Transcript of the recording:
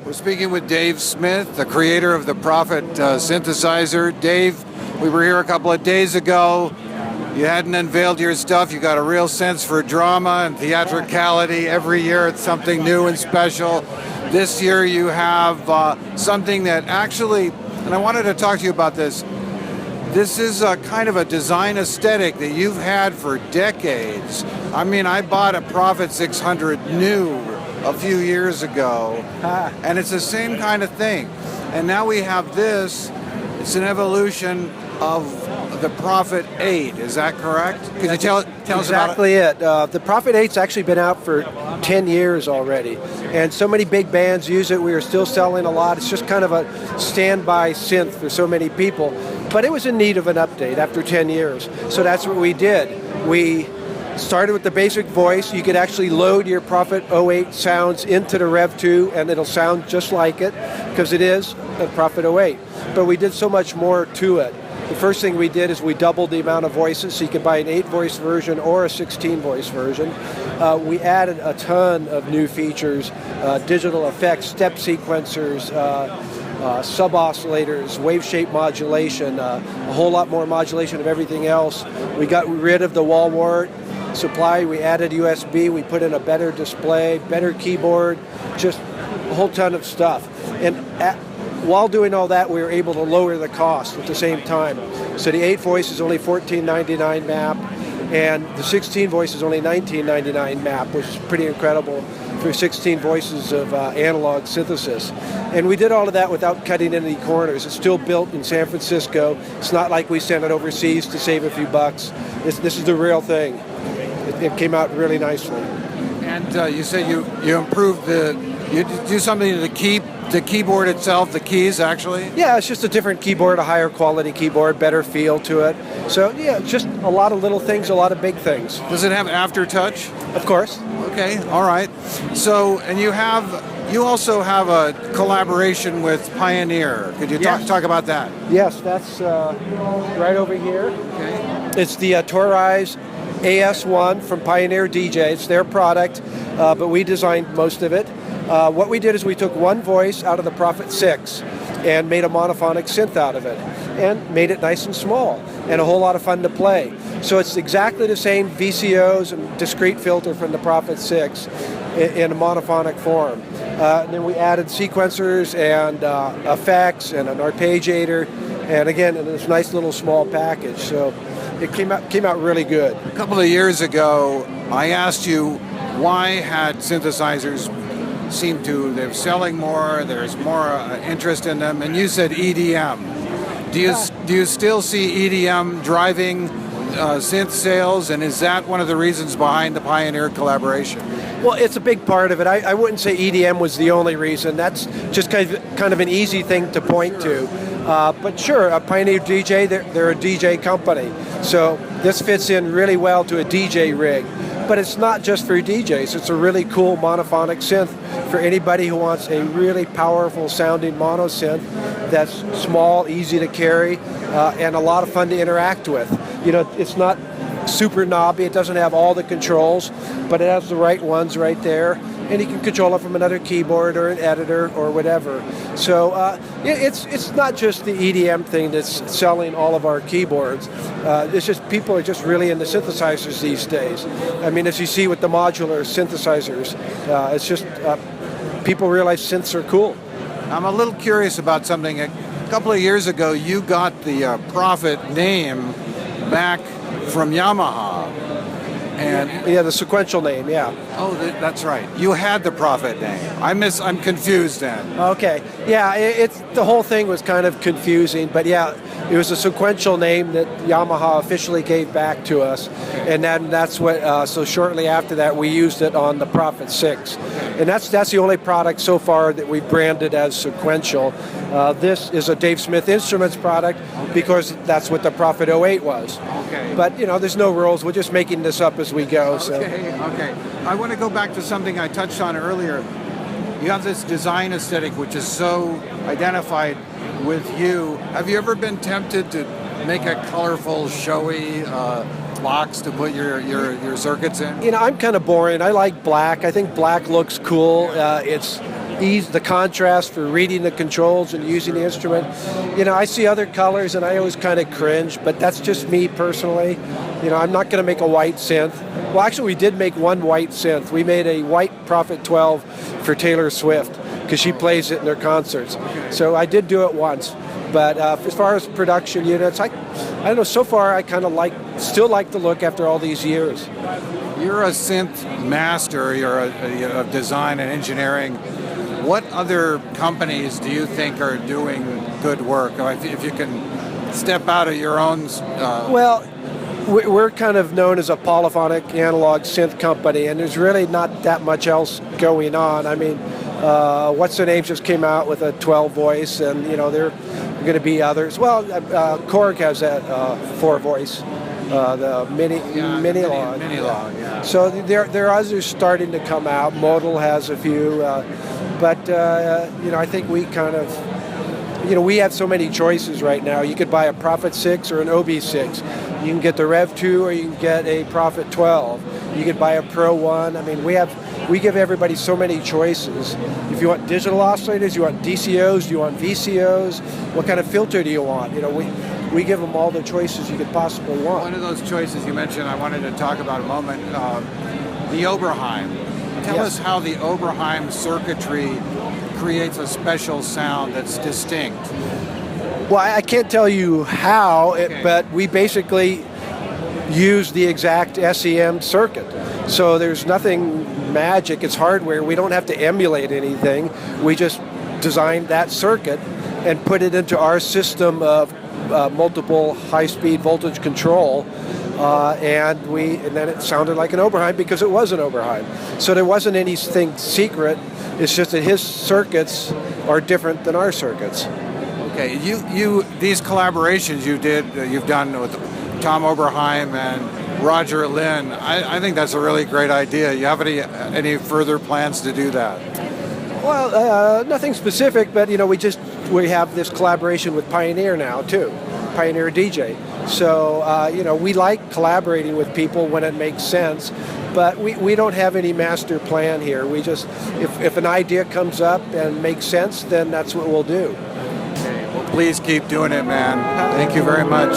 We're speaking with Dave Smith, the creator of the Prophet synthesizer. Dave, we were here a couple of days ago. You hadn't unveiled your stuff. You got a real sense for drama and theatricality. Every year it's something new and special. This year you have something that actually, and I wanted to talk to you about this. This is a kind of a design aesthetic that you've had for decades. I mean, I bought a Prophet 600 new a few years ago, and it's the same kind of thing. And now we have this. It's an evolution of the Prophet 8. Is that correct? Could you tell us about it? Exactly it. The Prophet 8's actually been out for 10 years already, and so many big bands use it. We are still selling a lot. It's just kind of a standby synth for so many people. But it was in need of an update after 10 years. So that's what we did. We started with the basic voice. You could actually load your Prophet 08 sounds into the Rev 2 and it'll sound just like it because it is a Prophet 08. But we did so much more to it. The first thing we did is we doubled the amount of voices, so you could buy an 8-voice version or a 16-voice version. We added a ton of new features, digital effects, step sequencers, sub-oscillators, wave shape modulation, a whole lot more modulation of everything else. We got rid of the wall wart supply. We added USB. We put in a better display, better keyboard, just a whole ton of stuff. And while doing all that, we were able to lower the cost at the same time. So the 8-voice is only $14.99 MAP, and the 16-voice is only $19.99 MAP, which is pretty incredible for 16 voices of analog synthesis. And we did all of that without cutting any corners. It's still built in San Francisco. It's not like we sent it overseas to save a few bucks. This is the real thing. It came out really nicely. And you said you improved you do something to the keyboard itself, the keys actually? Yeah, it's just a different keyboard, a higher quality keyboard, better feel to it. So yeah, just a lot of little things, a lot of big things. Does it have aftertouch? Of course. Okay, all right. So, and you also have a collaboration with Pioneer. Could you talk about that? Yes, that's right over here. Okay. It's the Torize AS1 from Pioneer DJ. It's their product, but we designed most of it. What we did is we took one voice out of the Prophet 6 and made a monophonic synth out of it and made it nice and small and a whole lot of fun to play. So it's exactly the same VCOs and discrete filter from the Prophet 6 in a monophonic form. And then we added sequencers and effects and an arpeggiator, and again in this nice little small package. So it came out really good. A couple of years ago, I asked you why had synthesizers they're selling more, there's more interest in them, and you said EDM. Do you still see EDM driving synth sales, and is that one of the reasons behind the Pioneer collaboration? Well, it's a big part of it. I wouldn't say EDM was the only reason. That's just kind of an easy thing to point to. But sure, Pioneer DJ, they're a DJ company. So this fits in really well to a DJ rig. But it's not just for DJs. It's a really cool monophonic synth for anybody who wants a really powerful sounding mono synth that's small, easy to carry, and a lot of fun to interact with. You know, it's not super knobby. It doesn't have all the controls, but it has the right ones right there. And you can control it from another keyboard or an editor or whatever. So it's not just the EDM thing that's selling all of our keyboards. It's just people are just really into synthesizers these days. I mean, as you see with the modular synthesizers, it's just people realize synths are cool. I'm a little curious about something. A couple of years ago, you got the Prophet name back from Yamaha. And yeah, the sequential name, yeah. Oh, that's right. You had the Prophet name. I'm confused then. Okay. Yeah, it's the whole thing was kind of confusing, but yeah, it was a sequential name that Yamaha officially gave back to us, and then that's what. So shortly after that, we used it on the Prophet 6, and that's the only product so far that we branded as sequential. This is a Dave Smith Instruments product because that's what the Prophet 08 was. Okay. But you know, there's no rules. We're just making this up as we go. So. Okay. I want to go back to something I touched on earlier. You have this design aesthetic which is so identified with you. Have you ever been tempted to make a colorful, showy box to put your circuits in? You know, I'm kind of boring. I like black. I think black looks cool. It's ease the contrast for reading the controls and using the instrument. I see other colors and I always kind of cringe, but that's just me personally. I'm not going to make a white synth. Well, actually, we did make one white synth. We made a white Prophet 12 for Taylor Swift because she plays it in their concerts. So I did do it once. But as far as production units, I don't know. So far, I kind of still like the look after all these years. You're a synth master. You're a design and engineering. What other companies do you think are doing good work? If you can step out of your own. Well, we're kind of known as a polyphonic analog synth company, and there's really not that much else going on. I mean, What's the Name just came out with a 12 voice, and there are going to be others. Well, Korg has that 4 voice, the mini log. Mini log, yeah. So there are others starting to come out. Modal has a few, but I think we kind of, we have so many choices right now. You could buy a Prophet 6 or an OB6. You can get the Rev 2 or you can get a Prophet 12. You could buy a Pro 1. I mean, we give everybody so many choices. If you want digital oscillators, you want DCOs, do you want VCOs? What kind of filter do you want? We give them all the choices you could possibly want. One of those choices you mentioned, I wanted to talk about a moment, the Oberheim. Tell us how the Oberheim circuitry creates a special sound that's distinct. Well, I can't tell you how, but we basically use the exact SEM circuit. So there's nothing magic, it's hardware. We don't have to emulate anything. We just designed that circuit and put it into our system of multiple high-speed voltage control, and then it sounded like an Oberheim because it was an Oberheim. So there wasn't anything secret. It's just that his circuits are different than our circuits. Okay, these collaborations you've done with Tom Oberheim and Roger Lynn, I think that's a really great idea. You have any further plans to do that? Well, nothing specific, but we have this collaboration with Pioneer now too, Pioneer DJ. So we like collaborating with people when it makes sense, but we don't have any master plan here. We just, if an idea comes up and makes sense, then that's what we'll do. Okay, well, please keep doing it, man. Thank you very much.